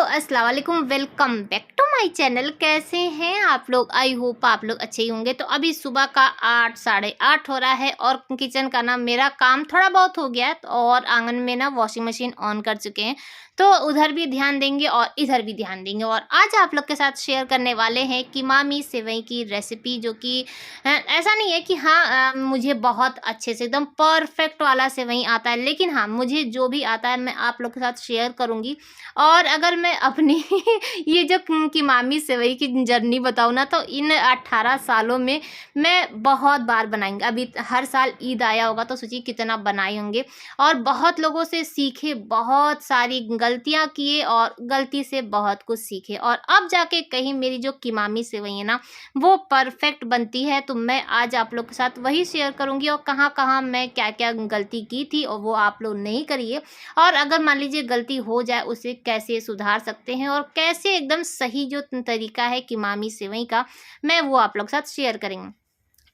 अस्सलाम वालेकुम, welcome back to my channel. कैसे हैं आप लोग? आई होप आप लोग अच्छे ही होंगे। तो अभी सुबह का 8 साढ़े 8 हो रहा है और किचन का ना मेरा काम थोड़ा बहुत हो गया है और आंगन में ना वॉशिंग मशीन ऑन कर चुके हैं। तो उधर भी ध्यान देंगे और इधर भी ध्यान देंगे। और आज आप लोग के साथ शेयर करने वाले हैं कीमामी सेवई की रेसिपी, जो कि ऐसा नहीं है कि हाँ मुझे बहुत अच्छे से एकदम परफेक्ट वाला सेवई आता है, लेकिन हाँ मुझे जो भी आता है मैं आप लोग के साथ शेयर करूँगी। और अगर मैं अपनी ये जो कीमामी सेवई की जर्नी बताऊँ ना, तो इन 18 सालों में मैं बहुत बार बनाएँगी। अभी हर साल ईद आया होगा तो सोचिए कितना बनाए होंगे। और बहुत लोगों से सीखे, बहुत सारी गलतियाँ किए और गलती से बहुत कुछ सीखे, और अब जाके कहीं मेरी जो कीमामी सेवई है ना वो परफेक्ट बनती है। तो मैं आज आप लोग के साथ वही शेयर करूँगी और कहाँ-कहाँ मैं क्या-क्या गलती की थी और वो आप लोग नहीं करिए। और अगर मान लीजिए गलती हो जाए उसे कैसे सुधार सकते हैं और कैसे एकदम सही जो तरीका है कीमामी सेवई का, मैं वो आप लोग के साथ शेयर करेंगे।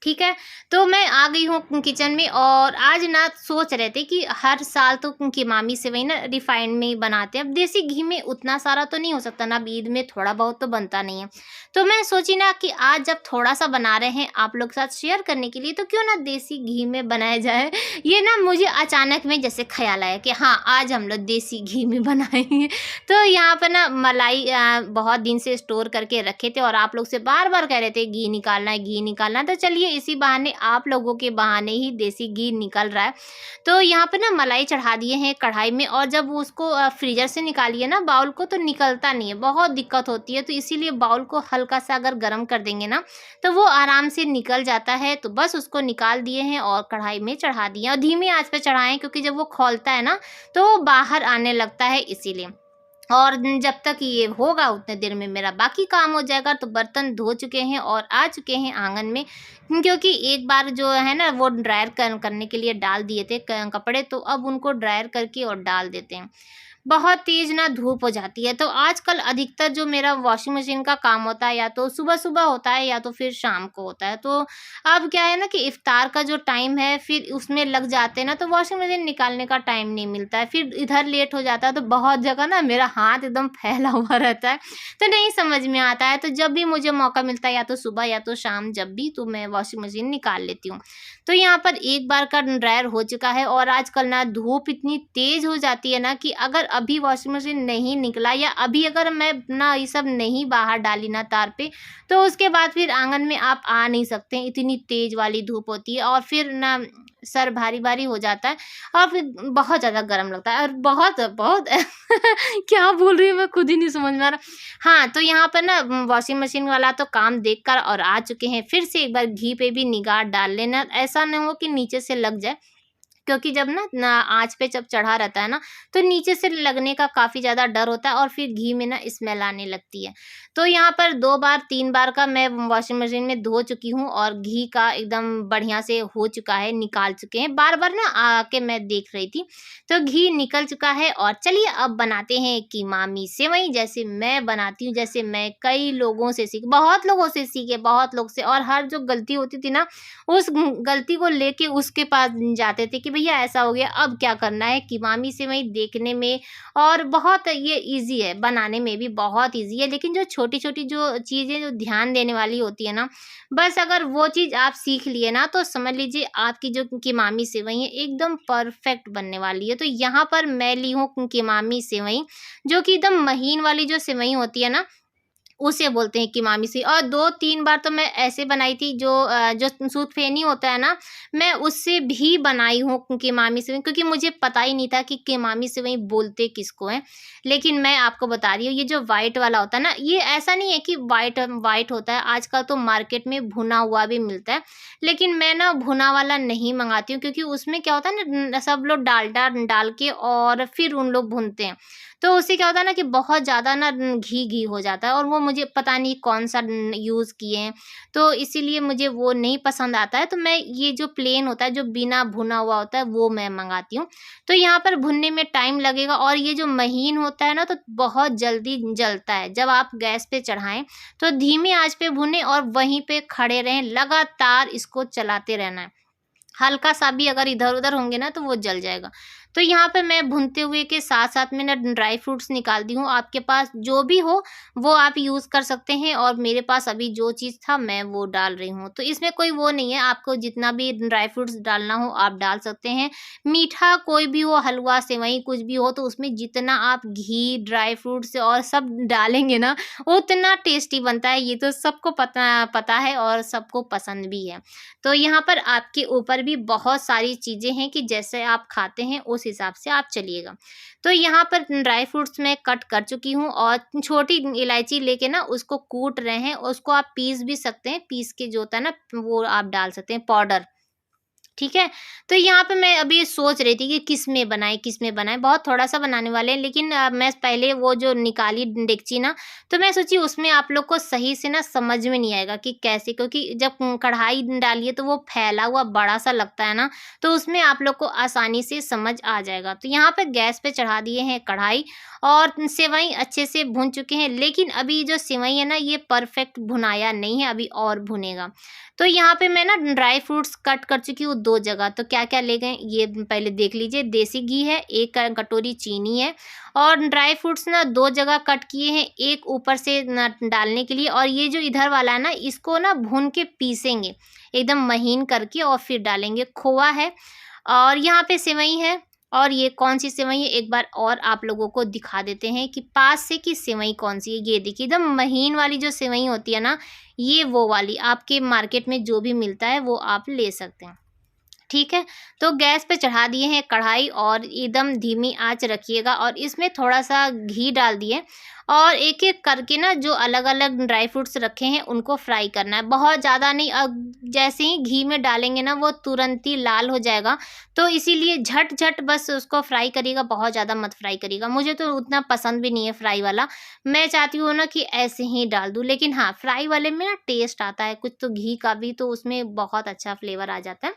ठीक है, तो मैं आ गई हूँ किचन में और आज ना सोच रहे थे कि हर साल तो कीमामी सेवई ना रिफाइंड में ही बनाते हैं। अब देसी घी में उतना सारा तो नहीं हो सकता ना, अब ईद में थोड़ा बहुत तो बनता नहीं है। तो मैं सोची ना कि आज जब थोड़ा-सा बना रहे हैं आप लोग के साथ शेयर करने के लिए, तो क्यों ना देसी घी में बनाया जाए। ये ना मुझे अचानक में जैसे ख़्याल आया कि हाँ, आज हम लोग देसी घी में बनाएँगे। तो यहाँ पर ना मलाई बहुत दिन से स्टोर करके रखे थे और आप लोग से बार-बार कह रहे थे घी निकालना है, घी निकालना है। तो चलिए इसी बहाने, आप लोगों के बहाने ही देसी घी निकल रहा है। तो यहाँ पे ना मलाई चढ़ा दिए हैं कढ़ाई में, और जब उसको फ्रीज़र से निकालिए ना बाउल को, तो निकलता नहीं है, बहुत दिक्कत होती है। तो इसीलिए बाउल को हल्का सा अगर गर्म कर देंगे ना तो वो आराम से निकल जाता है। तो बस उसको निकाल दिए हैं और कढ़ाई में चढ़ा दिए और धीमी आँच पे चढ़ाएँ, क्योंकि जब वो खौलता है ना तो वो बाहर आने लगता है, इसीलिए। और जब तक ये होगा उतने देर में मेरा बाकी काम हो जाएगा। तो बर्तन धो चुके हैं और आ चुके हैं आंगन में, क्योंकि एक बार जो है ना वो ड्रायर करने के लिए डाल दिए थे कपड़े, तो अब उनको ड्रायर करके और डाल देते हैं। बहुत तेज़ ना धूप हो जाती है, तो आजकल अधिकतर जो मेरा वॉशिंग मशीन का काम होता है या तो सुबह-सुबह होता है या तो फिर शाम को होता है। तो अब क्या है ना कि इफ्तार का जो टाइम है फिर उसमें लग जाते हैं ना, तो वॉशिंग मशीन निकालने का टाइम नहीं मिलता है। फिर इधर लेट हो जाता है तो बहुत जगह ना मेरा हाथ एकदम फैला हुआ रहता है, तो नहीं समझ में आता है। तो जब भी मुझे मौका मिलता है, या तो सुबह या तो शाम, जब भी, तो मैं वॉशिंग मशीन निकाल लेती हूँ। तो यहाँ पर एक बार का ड्रायर हो चुका है और आजकल ना धूप इतनी तेज़ हो जाती है ना कि अगर अभी वॉशिंग मशीन नहीं निकला या अभी अगर मैं ना ये सब नहीं बाहर डाली ना तार पे, तो उसके बाद फिर आंगन में आप आ नहीं सकते हैं, इतनी तेज़ वाली धूप होती है। और फिर ना सर भारी-भारी हो जाता है और फिर बहुत ज़्यादा गर्म लगता है और बहुत बहुत क्या बोल रही हूँ मैं खुद ही नहीं समझ में आ रहा। हाँ, तो यहाँ पर ना वॉशिंग मशीन वाला तो काम देखकर और आ चुके हैं। फिर से एक बार घी पे भी निगाह डाल लेना, ऐसा ना हो कि नीचे से लग जाए, क्योंकि जब ना आँच पे जब चढ़ा रहता है ना, तो नीचे से लगने का काफ़ी ज़्यादा डर होता है और फिर घी में ना स्मेल आने लगती है। तो यहाँ पर 2 बार 3 बार का मैं वॉशिंग मशीन में धो चुकी हूँ और घी का एकदम बढ़िया से हो चुका है, निकाल चुके हैं। बार-बार ना आके मैं देख रही थी, तो घी निकल चुका है। और चलिए अब बनाते हैं कीमामी सेवई, जैसे मैं बनाती हूँ, जैसे मैं कई लोगों से बहुत लोगों से सीखे, बहुत लोग से। और हर जो गलती होती थी ना, उस गलती को लेके उसके पास जाते थे कि भैया ऐसा हो गया, अब क्या करना है। कीमामी सेवई देखने में और बहुत ये ईज़ी है, बनाने में भी बहुत ईज़ी है, लेकिन जो छोटी-छोटी जो चीज़ें जो ध्यान देने वाली होती है ना, बस अगर वो चीज़ आप सीख लिए ना, तो समझ लीजिए आपकी जो कीमामी सेवई है एकदम परफेक्ट बनने वाली है। तो यहाँ पर मैं ली हूँ कीमामी सेवई, जो कि एकदम महीन वाली जो सेवई होती है ना, उसे बोलते हैं कीमामी सेवई। और 2-3 बार तो मैं ऐसे बनाई थी, जो सूद-फेनी होता है ना, मैं उससे भी बनाई हूँ कीमामी सेवई, क्योंकि मुझे पता ही नहीं था कि कीमामी सेवई बोलते किसको हैं। लेकिन मैं आपको बता रही हूँ, ये जो व्हाइट वाला होता है ना, ये ऐसा नहीं है कि व्हाइट व्हाइट होता है, आजकल तो मार्केट में भुना हुआ भी मिलता है। लेकिन मैं ना भुना वाला नहीं मँगाती हूँ, क्योंकि उसमें क्या होता है ना, सब लोग डालडा डाल के और फिर उन लोग भूनते हैं। तो उससे क्या होता है ना कि बहुत ज़्यादा ना घी-घी हो जाता है और वो मुझे पता नहीं कौन-सा यूज़ किए हैं, तो इसीलिए मुझे वो नहीं पसंद आता है। तो मैं ये जो प्लेन होता है, जो बिना भुना हुआ होता है, वो मैं मँगाती हूँ। तो यहाँ पर भुनने में टाइम लगेगा और ये जो महीन होता है ना, तो बहुत जल्दी जलता है। जब आप गैस पे चढ़ाएँ, तो धीमी आँच पे भुनें और वहीं पे खड़े रहें, लगातार इसको चलाते रहना है। हल्का सा भी अगर इधर-उधर होंगे ना, तो वो जल जाएगा। तो यहाँ पे मैं भूनते हुए के साथ-साथ में ना ड्राई फ्रूट्स निकाल दी हूँ। आपके पास जो भी हो वो आप यूज़ कर सकते हैं और मेरे पास अभी जो चीज़ था मैं वो डाल रही हूँ। तो इसमें कोई वो नहीं है, आपको जितना भी ड्राई फ्रूट्स डालना हो आप डाल सकते हैं। मीठा कोई भी हो, हलवा, सेवई कुछ भी हो तो उसमें जितना आप घी, ड्राई फ्रूट्स और सब डालेंगे ना उतना टेस्टी बनता है। ये तो सबको पता पता है और सबको पसंद भी है। तो यहाँ पर आपके ऊपर भी बहुत सारी चीज़ें हैं कि जैसे आप खाते हैं उस हिसाब से आप चलिएगा। तो यहाँ पर ड्राई फ्रूट्स मैं कट कर चुकी हूँ और छोटी इलायची लेके ना उसको कूट रहे हैं, उसको आप पीस भी सकते हैं, पीस के जो होता है ना वो आप डाल सकते हैं पाउडर। ठीक है? तो यहाँ पे मैं अभी सोच रही थी कि किस में बनाएँ, बहुत थोड़ा-सा बनाने वाले हैं लेकिन मैं पहले वो जो निकाली डेगची ना, तो मैं सोची उसमें आप लोग को सही से ना समझ में नहीं आएगा कि कैसे, क्योंकि जब कढ़ाई डालिए तो वो फैला हुआ बड़ा-सा लगता है ना, तो उसमें आप लोग को आसानी से समझ आ जाएगा। तो यहाँ पे गैस पे चढ़ा दिए हैं कढ़ाई और सेवई अच्छे से भून चुके हैं, लेकिन अभी जो सेवई है ना ये परफेक्ट भुनाया नहीं है, अभी और भुनेगा। तो यहाँ पे मैं ना ड्राई फ्रूट्स कट कर चुकी हूँ 2 जगह, तो क्या-क्या ले गए ये पहले देख लीजिए। देसी घी है, 1 कटोरी चीनी है और ड्राई फ्रूट्स ना 2 जगह कट किए हैं, एक ऊपर से ना डालने के लिए और ये जो इधर वाला है ना इसको ना भून के पीसेंगे, एकदम महीन करके और फिर डालेंगे। खोआ है और यहाँ पे सेवई है और ये कौन-सी सेवई है एक बार और आप लोगों को दिखा देते हैं कि पास से कि सेवई कौन-सी है। ये देखिए एकदम महीन वाली जो सेवई होती है ना, ये वो वाली आपके मार्केट में जो भी मिलता है वो आप ले सकते हैं। ठीक है? तो गैस पे चढ़ा दिए हैं कढ़ाई और एकदम धीमी आँच रखिएगा और इसमें थोड़ा-सा घी डाल दिए और एक-एक करके ना जो अलग-अलग ड्राई फ्रूट्स रखे हैं उनको फ्राई करना है। बहुत ज़्यादा नहीं, जैसे ही घी में डालेंगे ना वो तुरंत ही लाल हो जाएगा, तो इसीलिए झट-झट बस उसको फ्राई करिएगा, बहुत ज़्यादा मत फ्राई करिएगा। मुझे तो उतना पसंद भी नहीं है फ्राई वाला, मैं चाहती हूँ ना कि ऐसे ही डाल दूँ, लेकिन हाँ, फ्राई वाले में ना टेस्ट आता है कुछ तो घी का भी, तो उसमें बहुत अच्छा फ्लेवर आ जाता है।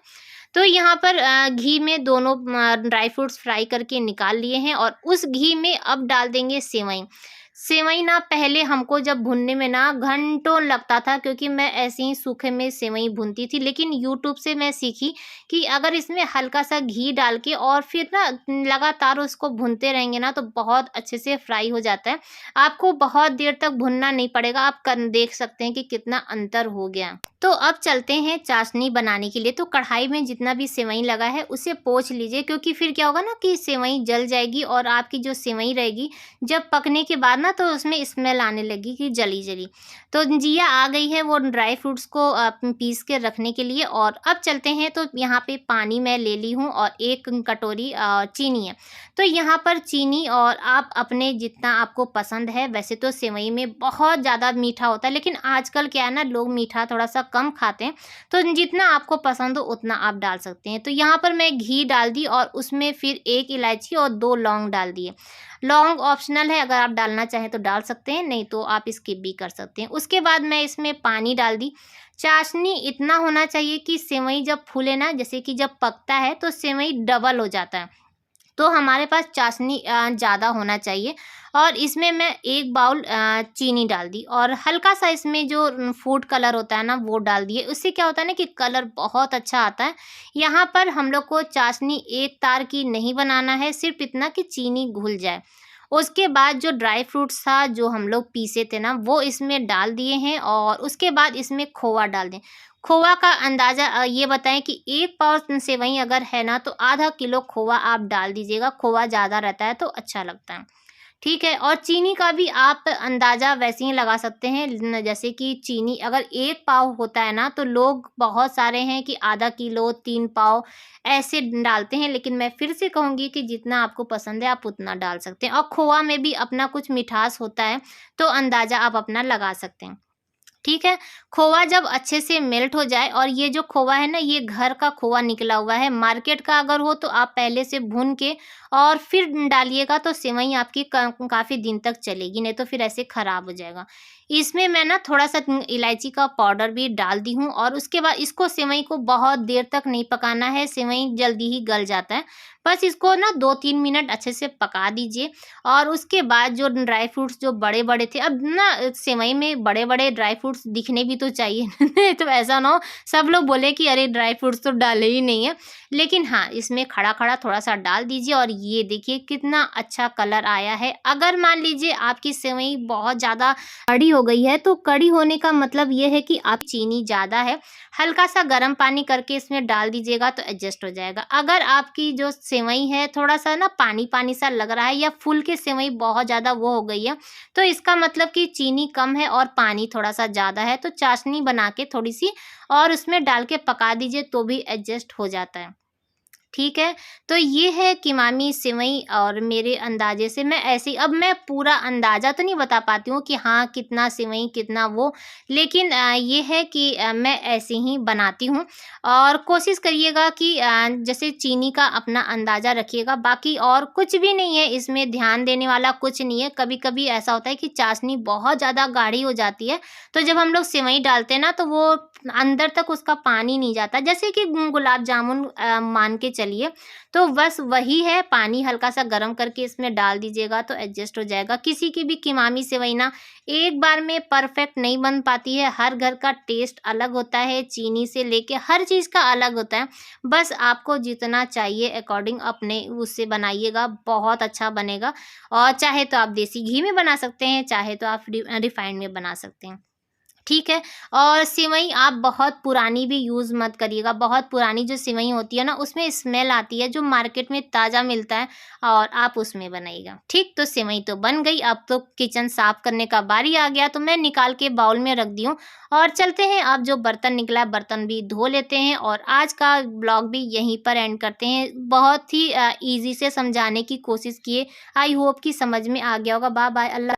तो यहाँ पर घी में दोनों ड्राई फ्रूट्स फ्राई करके निकाल लिए हैं और उस घी में अब डाल देंगे सेवई। सेवई ना पहले हमको जब भूनने में ना घंटों लगता था, क्योंकि मैं ऐसे ही सूखे में सेवई भूनती थी, लेकिन यूट्यूब से मैं सीखी कि अगर इसमें हल्का सा घी डाल के और फिर ना लगातार उसको भूनते रहेंगे ना तो बहुत अच्छे से फ्राई हो जाता है। आपको बहुत देर तक भूनना नहीं पड़ेगा, आप देख सकते हैं कि कितना अंतर हो गया। तो अब चलते हैं चाशनी बनाने के लिए। तो कढ़ाई में जितना भी सेवई लगा है उसे पोंछ लीजिए, क्योंकि फिर क्या होगा ना कि सेवई जल जाएगी और आपकी जो सेवई रहेगी जब पकने के बाद ना तो उसमें स्मेल आने लगी कि जली-जली। तो जिया आ गई है वो ड्राई फ्रूट्स को पीस के रखने के लिए। और अब चलते हैं, तो यहाँ पे पानी मैं ले ली हूँ और 1 कटोरी चीनी है। तो यहाँ पर चीनी और आप अपने जितना आपको पसंद है, वैसे तो सेवई में बहुत ज़्यादा मीठा होता है, लेकिन आजकल क्या है ना लोग मीठा थोड़ा सा कम खाते हैं, तो जितना आपको पसंद हो उतना आप डाल सकते हैं। तो यहाँ पर मैं घी डाल दी और उसमें फिर 1 इलायची और 2 लौंग डाल दिए। लौंग ऑप्शनल है, अगर आप डालना चाहें तो डाल सकते हैं, नहीं तो आप स्किप भी कर सकते हैं। उसके बाद मैं इसमें पानी डाल दी। चाशनी इतना होना चाहिए कि सेवई जब फूले ना, जैसे कि जब पकता है तो सेवई डबल हो जाता है, तो हमारे पास चाशनी ज़्यादा होना चाहिए। और इसमें मैं 1 बाउल चीनी डाल दी और हल्का सा इसमें जो फूड कलर होता है ना वो डाल दिए। उससे क्या होता है ना कि कलर बहुत अच्छा आता है। यहाँ पर हम लोग को चाशनी एक तार की नहीं बनाना है, सिर्फ इतना कि चीनी घुल जाए। उसके बाद जो ड्राई फ्रूट्स था जो हम लोग पीसे थे ना वो इसमें डाल दिए हैं और उसके बाद इसमें खोआ डाल दें। खोआ का अंदाज़ा ये बताएं कि 1 पाव सेवई अगर है ना तो आधा किलो खोआ आप डाल दीजिएगा। खोआ ज़्यादा रहता है तो अच्छा लगता है। ठीक है? और चीनी का भी आप अंदाज़ा वैसे ही लगा सकते हैं, जैसे कि चीनी अगर 1 पाव होता है ना तो लोग बहुत सारे हैं कि आधा किलो, 3 पाव ऐसे डालते हैं, लेकिन मैं फिर से कहूँगी कि जितना आपको पसंद है आप उतना डाल सकते हैं। और खोआ में भी अपना कुछ मिठास होता है, तो अंदाज़ा आप अपना लगा सकते हैं। ठीक है? खोआ जब अच्छे से मेल्ट हो जाए, और ये जो खोआ है ना ये घर का खोआ निकला हुआ है, मार्केट का अगर हो तो आप पहले से भून के और फिर डालिएगा तो सेवई आपकी काफ़ी दिन तक चलेगी, नहीं तो फिर ऐसे ख़राब हो जाएगा। इसमें मैं ना थोड़ा-सा इलायची का पाउडर भी डाल दी हूँ और उसके बाद इसको सेवई को बहुत देर तक नहीं पकाना है, सेवई जल्दी ही गल जाता है। बस इसको ना 2-3 मिनट अच्छे से पका दीजिए और उसके बाद जो ड्राई फ्रूट्स जो बड़े-बड़े थे, अब ना सेवई में बड़े-बड़े ड्राई फ्रूट्स फ्रूट्स दिखने भी तो चाहिए नहीं तो ऐसा ना हो सब लोग बोले कि अरे ड्राई फ्रूट्स तो डाले ही नहीं है। लेकिन हाँ, इसमें खड़ा-खड़ा थोड़ा-सा डाल दीजिए और ये देखिए कितना अच्छा कलर आया है। अगर मान लीजिए आपकी सेवई बहुत ज़्यादा कड़ी हो गई है, तो कड़ी होने का मतलब ये है कि आप चीनी ज़्यादा है, हल्का-सा गर्म पानी करके इसमें डाल दीजिएगा तो एडजस्ट हो जाएगा। अगर आपकी जो सेवई है थोड़ा-सा ना पानी-पानी सा लग रहा है या फूल के सेवई बहुत ज़्यादा वो हो गई है, तो इसका मतलब कि चीनी कम है और पानी थोड़ा-सा ज़्यादा है, तो चाशनी बना के थोड़ी-सी और उसमें डाल के पका दीजिए तो भी एडजस्ट हो जाता है। ठीक है, तो ये है कीमामी सिवई और मेरे अंदाज़े से मैं ऐसे ही अब मैं पूरा अंदाज़ा तो नहीं बता पाती हूँ कि हाँ, कितना सिवई कितना वो, लेकिन ये है कि मैं ऐसे ही बनाती हूँ और कोशिश करिएगा कि जैसे चीनी का अपना अंदाज़ा रखिएगा, बाकी और कुछ भी नहीं है इसमें ध्यान देने वाला कुछ नहीं है। कभी-कभी ऐसा होता है कि चाशनी बहुत ज़्यादा गाढ़ी हो जाती है, तो जब हम लोग सिवई डालते हैं ना, तो वो अंदर तक उसका पानी नहीं जाता, जैसे कि गुलाब जामुन मान के चलिए, तो बस वही है, पानी हल्का-सा गरम करके इसमें डाल दीजिएगा तो एडजस्ट हो जाएगा। किसी की भी कीमामी सेवई ना एक बार में परफेक्ट नहीं बन पाती है, हर घर का टेस्ट अलग होता है, चीनी से लेके हर चीज़ का अलग होता है। बस आपको जितना चाहिए अकॉर्डिंग अपने उससे बनाइएगा, बहुत अच्छा बनेगा और चाहे तो आप देसी घी में बना सकते हैं, चाहे तो आप रिफाइंड में बना सकते हैं। ठीक है। और सिवई आप बहुत पुरानी भी यूज़ मत करिएगा, बहुत पुरानी जो सिवई होती है ना उसमें स्मेल आती है, जो मार्केट में ताज़ा मिलता है और आप उसमें बनाइएगा। ठीक, तो सिवई तो बन गई, अब तो किचन साफ़ करने का बारी आ गया, तो मैं निकाल के बाउल में रख दी हूँ और चलते हैं अब जो बर्तन निकला है बर्तन भी धो लेते हैं और आज का ब्लॉग भी यहीं पर एंड करते हैं। बहुत ही ईज़ी से समझाने की कोशिश किए, आई होप कि समझ में आ गया होगा। बाय बाय, अल्लाह